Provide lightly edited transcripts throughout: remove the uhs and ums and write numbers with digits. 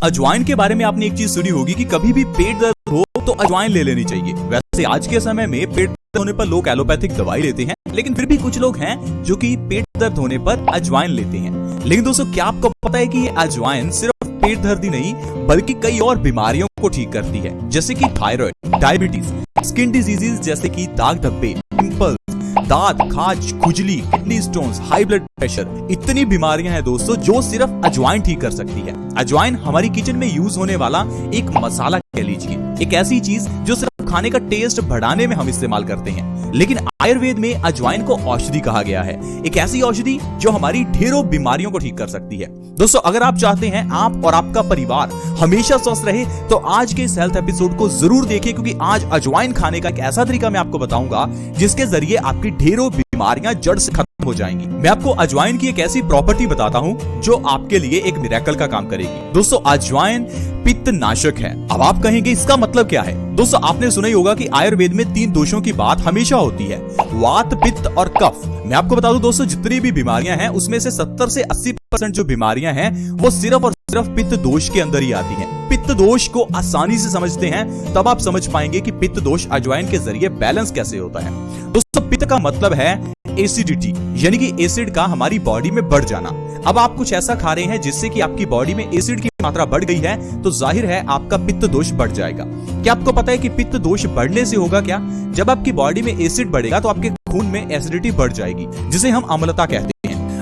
अजवाइन के बारे में आपने एक चीज सुनी होगी कि कभी भी पेट दर्द हो तो अजवाइन ले लेनी चाहिए। वैसे आज के समय में पेट दर्द होने पर लोग एलोपैथिक दवाई लेते हैं, लेकिन फिर भी कुछ लोग हैं जो कि पेट दर्द होने पर अजवाइन लेते हैं। लेकिन दोस्तों, क्या आपको पता है कि ये अजवाइन सिर्फ पेट दर्द ही नहीं बल्कि कई और बीमारियों को ठीक करती है, जैसे कि थायराइड, डायबिटीज, स्किन डिजीजेस जैसे कि दाग धब्बे, पिंपल्स, दांत, खाज, खुजली, kidney stones, high blood pressure, इतनी बीमारियां हैं दोस्तों जो सिर्फ अजवाइन ठीक कर सकती है। अजवाइन हमारी किचन में यूज होने वाला एक मसाला कह लीजिए, एक ऐसी चीज जो सिर्फ खाने का टेस्ट बढ़ाने में हम इस्तेमाल करते हैं। लेकिन आयुर्वेद में अजवाइन को औषधि कहा गया है, एक ऐसी औषधि जो हमारी ढेरों बीमारियों को ठीक कर सकती है। दोस्तों, अगर आप चाहते हैं आप और आपका परिवार हमेशा स्वस्थ रहे तो आज के इस हेल्थ एपिसोड को जरूर देखें, क्योंकि आज अजवाइन खाने का एक ऐसा तरीका मैं आपको बताऊंगा जिसके जरिए आपकी ढेरों बीमारियां जड़ से खत्म हो जाएंगी। मैं आपको अजवाइन की एक ऐसी प्रॉपर्टी बताता हूं जो आपके लिए एक मिरेकल का काम करेगी। दोस्तों, अजवाइन पित्त नाशक है। अब आप कहेंगे इसका मतलब क्या है? दोस्तों, आपने सुना ही होगा कि आयुर्वेद में 3 दोषों की बात हमेशा होती है, वात, पित्त और कफ। मैं आपको बता दूं दोस्तों, जितनी भी बीमारियां हैं उसमें से 70 से 80% जो बीमारियां हैं वो सिर्फ और सिर्फ पित्त दोष के अंदर ही आती हैं। पित्त दोष को आसानी से समझते हैं तब आप समझ पाएंगे कि पित्त दोष अजवाइन के जरिए बैलेंस कैसे होता है। दोस्तों, पित्त का मतलब है एसिडिटी, यानी कि एसिड का हमारी बॉडी में बढ़ जाना। अब आप कुछ ऐसा खा रहे हैं जिससे कि आपकी बॉडी में एसिड की मात्रा बढ़ गई है, तो जाहिर है आपका पित्त दोष बढ़ जाएगा। क्या आपको पता है कि पित्त दोष बढ़ने से होगा क्या? जब आपकी बॉडी में एसिड बढ़ेगा तो आपके खून में एसिडिटी बढ़ जाएगी, जिसे हम अम्लता कहते हैं।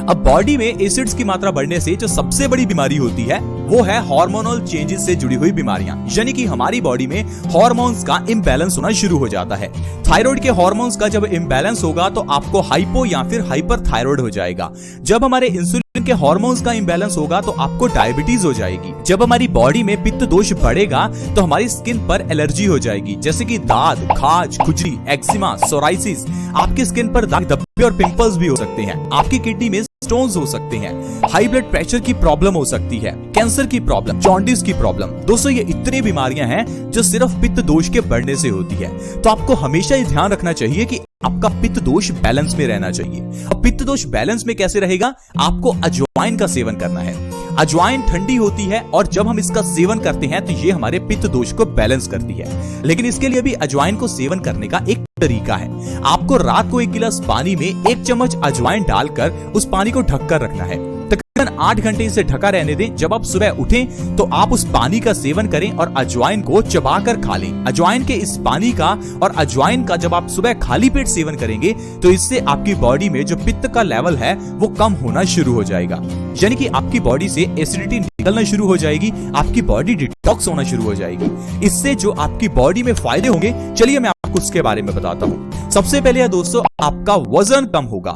अब बॉडी में एसिड्स की मात्रा बढ़ने से जो सबसे बड़ी बीमारी होती है वो है हार्मोनल चेंजेस से जुड़ी हुई बीमारियां, यानी कि हमारी बॉडी में हार्मोन्स का इम्बैलेंस होना शुरू हो जाता है। थायराइड के हार्मोन्स का जब इम्बैलेंस होगा तो आपको हाइपो या फिर हाइपर थायराइड हो जाएगा। जब हमारे इंसुलिन के हार्मोन्स का इम्बैलेंस होगा तो आपको डायबिटीज हो जाएगी। जब हमारी बॉडी में पित्त दोष बढ़ेगा तो हमारी स्किन पर एलर्जी हो जाएगी, जैसे कि दाद, खाज, खुजली, एक्जिमा, सोराइसिस। आपकी स्किन पर दाग धब्बे और पिंपल्स भी हो सकते हैं। आपकी किडनी में स्टोन्स हो सकते हैं, हाई ब्लड प्रेशर की प्रॉब्लम हो सकती है, कैंसर की प्रॉब्लम, जॉन्डिस की प्रॉब्लम। दोस्तों, ये इतनी बीमारियां हैं जो सिर्फ पित्त दोष के बढ़ने से होती है। तो आपको हमेशा ये ध्यान रखना चाहिए कि आपका पित्त दोष बैलेंस में रहना चाहिए। अब पित्त दोष बैलेंस में कैसे रहेगा? आपको अजवाइन का सेवन करना है। अजवाइन ठंडी होती है और जब हम इसका सेवन करते हैं तो ये हमारे पित्त दोष को बैलेंस करती है। लेकिन इसके लिए भी अजवाइन को सेवन करने का एक तरीका है। आपको रात को 1 गिलास पानी में 1 चम्मच अजवाइन डालकर उस पानी को ढककर रखना है। तकरीबन 8 घंटे इसे ढका रहने दें। जब आप सुबह उठें तो आप उस पानी का सेवन करें और अजवाइन को चबाकर खा लें। अजवाइन के इस पानी का और अजवाइन का जब आप सुबह खाली पेट सेवन करेंगे तो इससे आपकी बॉडी में जो पित्त का लेवल है वो कम होना शुरू हो जाएगा, यानी कि आपकी बॉडी से एसिडिटी निकलना शुरू हो जाएगी, आपकी बॉडी डिटॉक्स होना शुरू हो जाएगी। इससे जो आपकी बॉडी में फायदे होंगे, चलिए मैं आपको उसके बारे में बताता हूँ। सबसे पहले दोस्तों, आपका वजन कम होगा।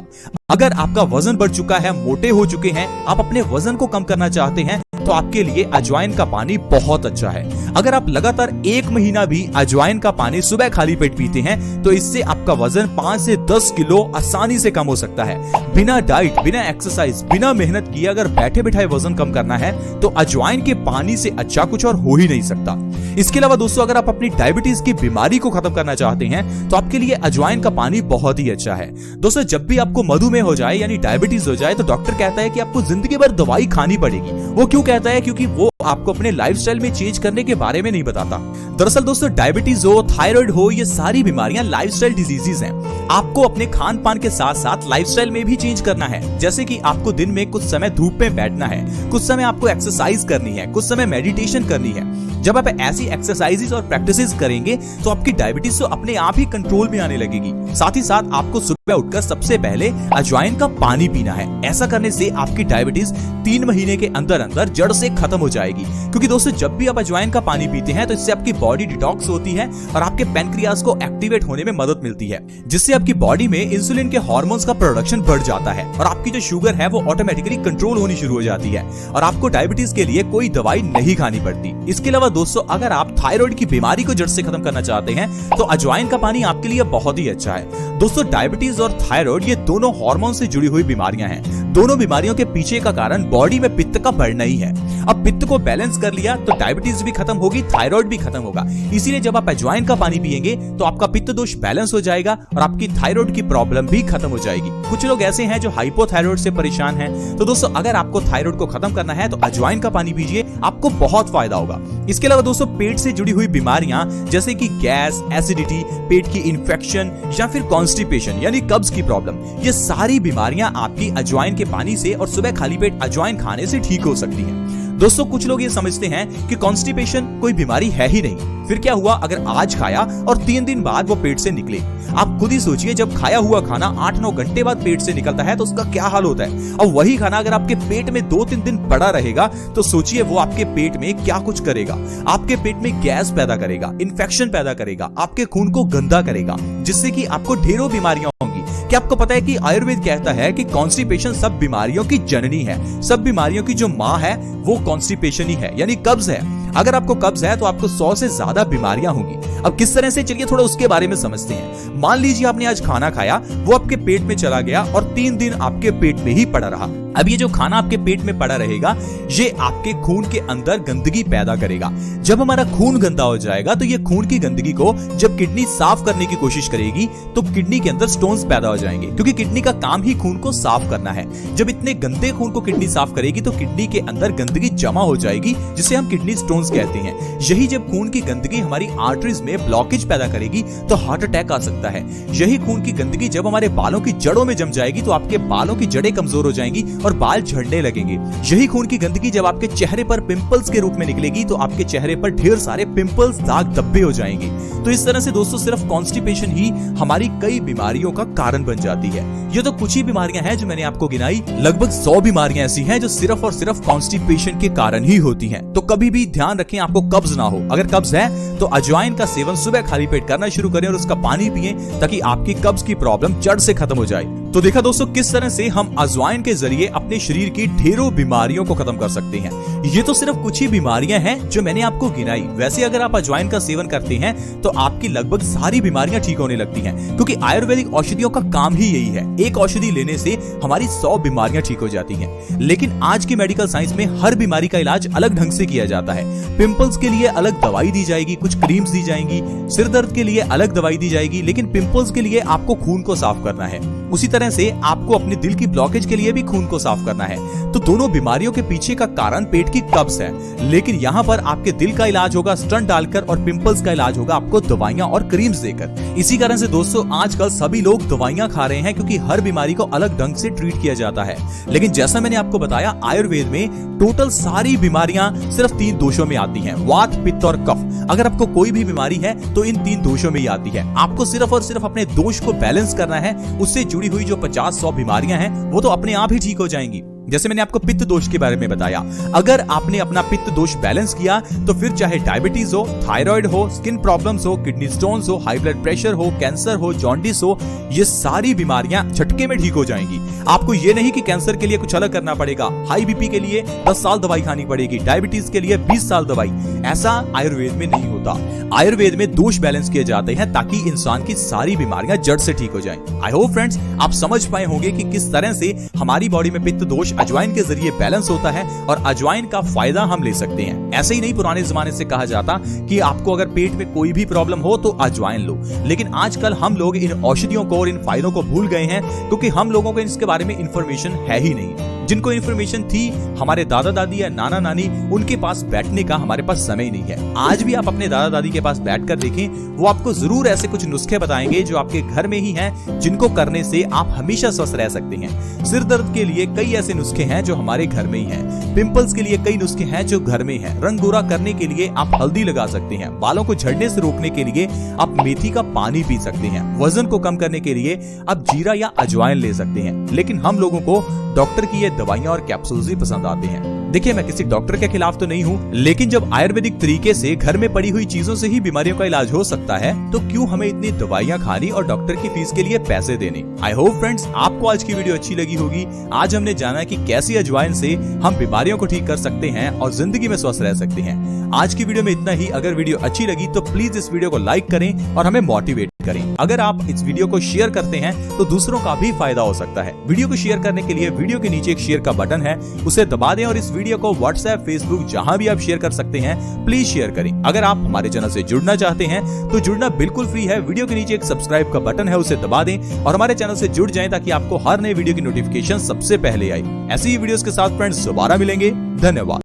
अगर आपका वजन बढ़ चुका है, मोटे हो चुके हैं, आप अपने वजन को कम करना चाहते हैं तो आपके लिए अजवाइन का पानी बहुत अच्छा है। अगर आप लगातार 1 महीना भी अजवाइन का पानी सुबह खाली पेट पीते हैं तो इससे आपका वजन 5 से 10 किलो आसानी से कम हो सकता है। बिना डाइट, बिना एक्सरसाइज, बिना मेहनत किए अगर बैठे बिठाए वजन कम करना है तो अजवाइन के पानी से अच्छा कुछ और हो ही नहीं सकता। इसके अलावा दोस्तों, अगर आप अपनी डायबिटीज की बीमारी को खत्म करना चाहते हैं तो आपके लिए अजवाइन का पानी बहुत ही अच्छा है। दोस्तों, जब भी आपको मधुमेह हो जाए यानी डायबिटीज हो जाए तो डॉक्टर कहता है कि आपको जिंदगी भर दवाई खानी पड़ेगी। वो क्यों कहता है? क्योंकि वो आपको अपने लाइफस्टाइल में चेंज करने के बारे में नहीं बताता। दरअसल दोस्तों, डायबिटीज हो, थायराइड हो, ये सारी बीमारियां लाइफस्टाइल डिजीजेस हैं। आपको अपने खान पान के साथ साथ लाइफस्टाइल में भी चेंज करना है, जैसे कि आपको दिन में कुछ समय धूप में बैठना है, कुछ समय आपको एक्सरसाइज करनी है, कुछ समय मेडिटेशन करनी है। जब आप ऐसी एक्सरसाइजेस और प्रैक्टिसेस करेंगे तो आपकी डायबिटीज तो अपने आप ही कंट्रोल में आने लगेगी। साथ ही साथ आपको सुबह उठकर सबसे पहले अजवाइन का पानी पीना है। ऐसा करने से आपकी डायबिटीज 3 महीने के अंदर अंदर जड़ से खत्म हो जाएगी। क्योंकि दोस्तों, जब भी आप अजवाइन का पानी पीते हैं तो इससे आपकी बॉडी डिटॉक्स होती है और आपके पैनक्रियाज को एक्टिवेट होने में मदद मिलती है, जिससे आपकी बॉडी में इंसुलिन के हार्मोन्स का प्रोडक्शन बढ़ जाता है और आपकी जो शुगर है वो ऑटोमेटिकली कंट्रोल होनी शुरू हो जाती है और आपको डायबिटीज के लिए कोई दवाई नहीं खानी पड़ती। इसके अलावा दोस्तों, अगर आप थायराइड की बीमारी को जड़ से खत्म करना चाहते हैं तो अजवाइन का पानी आपके लिए बहुत ही अच्छा है। दोस्तों, डायबिटीज और थायराइड ये दोनों हार्मोन से जुड़ी हुई बीमारियां हैं। दोनों बीमारियों के पीछे का कारण बॉडी में पित्त का बढ़ना ही है। अब पित्त को बैलेंस कर लिया तो डायबिटीज भी खत्म होगी, थायराइड भी खत्म होगा। इसीलिए जब आप अजवाइन का पानी पिएंगे तो आपका पित्त दोष बैलेंस हो जाएगा और आपकी थायराइड की प्रॉब्लम भी खत्म हो जाएगी। कुछ लोग ऐसे हैं जो हाइपोथायराइड से परेशान हैं, तो दोस्तों अगर आपको थायराइड को खत्म करना है तो अजवाइन का पानी पीजिए, आपको बहुत फायदा होगा। इसके अलावा दोस्तों पेट से जुड़ी हुई बीमारियां जैसे कि गैस, एसिडिटी, पेट की इन्फेक्शन या फिर कॉन्स्टिपेशन यानी कब्ज की प्रॉब्लम, ये सारी बीमारियां आपकी अजवाइन के पानी से और सुबह खाली पेट अजवाइन खाने से ठीक हो सकती हैं। दोस्तों कुछ लोग ये समझते हैं कि कॉन्स्टिपेशन कोई बीमारी है ही नहीं, फिर क्या हुआ अगर आज खाया और 3 दिन बाद वो पेट से निकले। आप खुद ही सोचिए, जब खाया हुआ खाना 8-9 घंटे बाद पेट से निकलता है तो उसका क्या हाल होता है। और वही खाना अगर आपके पेट में 2-3 दिन पड़ा रहेगा तो सोचिए वो आपके पेट में क्या कुछ करेगा। आपके पेट में गैस पैदा करेगा, इन्फेक्शन पैदा करेगा, आपके खून को गंदा करेगा, जिससे कि आपको ढेरों बीमारियां होंगी। क्या आपको पता है कि आयुर्वेद कहता है कि कॉन्स्टिपेशन सब बीमारियों की जननी है, सब बीमारियों की जो माँ है वो कॉन्स्टिपेशन ही है, यानी कब्ज है। अगर आपको कब्ज है तो आपको 100 से ज्यादा बीमारियां होंगी। अब किस तरह से, चलिए थोड़ा उसके बारे में समझते हैं। मान लीजिए आपने आज खाना खाया, वो आपके पेट में चला गया और 3 दिन आपके पेट में ही पड़ा रहा। अब ये जो खाना आपके पेट में पड़ा रहेगा ये आपके खून के अंदर गंदगी पैदा करेगा। जब हमारा खून गंदा हो जाएगा तो ये खून की गंदगी को जब किडनी साफ करने की कोशिश करेगी तो किडनी के अंदर स्टोन्स पैदा हो जाएंगे, क्योंकि किडनी का काम ही खून को साफ करना है। जब इतने गंदे खून को किडनी साफ करेगी तो किडनी के अंदर गंदगी जमा हो जाएगी, जिसे हम किडनी स्टोन्स कहते हैं। यही जब खून की गंदगी हमारी आर्टरीज में ब्लॉकेज पैदा करेगी तो हार्ट अटैक आ सकता है। यही खून की गंदगी जब हमारे बालों की जड़ों में जम जाएगी तो आपके बालों की जड़ें कमजोर हो जाएंगी और बाल झड़ने लगेंगे। यही खून की गंदगी जब आपके चेहरे पर पिंपल्स के रूप में निकलेगी तो आपके चेहरे पर ढेर सारे पिंपल्स, दाग धब्बे हो जाएंगे। तो इस तरह से दोस्तों सिर्फ कॉन्स्टिपेशन ही हमारी कई बीमारियों का कारण बन जाती है। ये तो कुछ ही बीमारियां हैं जो मैंने आपको गिनाई, लगभग 100 बीमारियां ऐसी हैं जो सिर्फ और सिर्फ कॉन्स्टिपेशन के कारण ही होती हैं। तो कभी भी ध्यान रखें आपको कब्ज ना हो। अगर कब्ज है तो अजवाइन का सेवन सुबह खाली पेट करना शुरू करें और उसका पानी पिएं ताकि आपकी कब्ज की प्रॉब्लम जड़ से खत्म हो जाए। तो देखा दोस्तों किस तरह से हम अजवाइन के जरिए अपने शरीर की ढेरों बीमारियों को खत्म कर सकते हैं। ये तो सिर्फ कुछ ही बीमारियां हैं जो मैंने आपको गिनाई। वैसे अगर आप अजवाइन का सेवन करते हैं तो आपकी लगभग सारी बीमारियां ठीक होने लगती हैं, क्योंकि आयुर्वेदिक औषधियों का काम ही यही है। एक औषधि लेने से हमारी 100 बीमारियां ठीक हो जाती हैं। लेकिन आज की मेडिकल साइंस में हर बीमारी का इलाज अलग ढंग से किया जाता है। पिंपल्स के लिए अलग दवाई दी जाएगी, कुछ क्रीम्स दी जाएंगी, सिर दर्द के लिए अलग दवाई दी जाएगी, लेकिन पिंपल्स के लिए आपको खून को साफ करना है। उसी तरह से आपको अपने दिल की ब्लॉकेज के लिए भी खून को साफ करना है। तो दोनों बीमारियों के पीछे का कारण पेट की कब्ज है, लेकिन यहाँ पर आपके दिल का इलाज होगा स्टंट डालकर और पिंपल्स का इलाज होगा आपको दवाइयां और क्रीम्स देकर। इसी कारण से दोस्तों आजकल सभी लोग दवाइयां खा रहे हैं, क्योंकि हर बीमारी को अलग ढंग से ट्रीट किया जाता है। लेकिन जैसा मैंने आपको बताया आयुर्वेद में टोटल सारी बीमारियां सिर्फ 3 दोषों में आती हैं, वात, पित्त और कफ। अगर आपको कोई भी बीमारी है तो इन 3 दोषों में ही आती है। आपको सिर्फ और सिर्फ अपने दोष को बैलेंस करना है, उससे जुड़ी हुई जो 50-100 बीमारियां हैं वो तो अपने आप ही ठीक हो जाएंगी। जैसे मैंने आपको पित्त दोष के बारे में बताया, अगर आपने अपना पित्त दोष बैलेंस किया तो फिर चाहे डायबिटीज हो, थायराइड हो, स्किन प्रॉब्लम्स हो, किडनी स्टोन्स हो, हाई ब्लड प्रेशर हो, कैंसर हो, जॉन्डिस हो, ये सारी बीमारियां झटके में ठीक हो जाएंगी। आपको ये नहीं कि कैंसर के लिए कुछ अलग करना पड़ेगा, हाई बीपी के लिए 10 साल दवाई खानी पड़ेगी, डायबिटीज के लिए 20 साल दवाई। ऐसा आयुर्वेद में नहीं होता। आयुर्वेद में दोष बैलेंस किए जाते हैं ताकि इंसान की सारी बीमारियां जड़ से ठीक हो जाएं। आई होप फ्रेंड्स आप समझ पाए होंगे कि किस तरह से हमारी बॉडी में पित्त दोष अजवाइन के जरिए बैलेंस होता है और अजवाइन का फायदा हम ले सकते हैं। ऐसे ही नहीं, पुराने जमाने से कहा जाता कि आपको अगर पेट में कोई भी प्रॉब्लम हो तो अजवाइन लो, लेकिन आजकल हम लोग इन औषधियों को और इन फायदों को भूल गए हैं, क्योंकि हम लोगों को इसके बारे में इंफॉर्मेशन है ही नहीं। जिनको इन्फॉर्मेशन थी, हमारे दादा दादी या नाना नानी, उनके पास बैठने का हमारे पास समय नहीं है। आज भी आप अपने दादा दादी के पास बैठकर देखें, वो आपको जरूर ऐसे कुछ नुस्खे बताएंगे जो आपके घर में ही हैं, जिनको करने से आप हमेशा स्वस्थ रह सकते हैं। सिर दर्द के लिए कई ऐसे नुस्खे हैं जो हमारे घर में ही हैं। पिंपल्स के लिए कई नुस्खे हैं जो घर में हैं। रंग गोरा करने के लिए आप हल्दी लगा सकते हैं। बालों को झड़ने से रोकने के लिए आप मेथी का पानी पी सकते हैं। वजन को कम करने के लिए आप जीरा या अजवाइन ले सकते हैं। लेकिन हम लोगों को डॉक्टर की ये दवाइयां और कैप्सूल्स ही पसंद आते हैं। देखिए, मैं किसी डॉक्टर के खिलाफ तो नहीं हूँ, लेकिन जब आयुर्वेदिक तरीके से घर में पड़ी हुई चीजों से ही बीमारियों का इलाज हो सकता है, तो क्यों हमें इतनी दवाइयां खानी और डॉक्टर की फीस के लिए पैसे देने। आई होप फ्रेंड्स आपको आज की वीडियो अच्छी लगी होगी। आज हमने जाना कि कैसी अजवाइन से हम बीमारियों को ठीक कर सकते हैं और जिंदगी में स्वस्थ रह सकते हैं। आज की वीडियो में इतना ही। अगर वीडियो अच्छी लगी तो प्लीज इस वीडियो को लाइक करें और हमें मोटिवेट करें। अगर आप इस वीडियो को शेयर करते हैं तो दूसरों का भी फायदा हो सकता है। वीडियो को शेयर करने के लिए वीडियो के नीचे एक शेयर का बटन है, उसे दबा दें और इस वीडियो को व्हाट्सएप, फेसबुक जहां भी आप शेयर कर सकते हैं, प्लीज शेयर करें। अगर आप हमारे चैनल से जुड़ना चाहते हैं तो जुड़ना बिल्कुल फ्री है। वीडियो के नीचे एक सब्सक्राइब का बटन है, उसे दबा दें और हमारे चैनल से जुड़ जाएं ताकि आपको हर नए वीडियो की नोटिफिकेशन सबसे पहले आए। ऐसी ही वीडियोस के साथ फ्रेंड्स दोबारा मिलेंगे। धन्यवाद।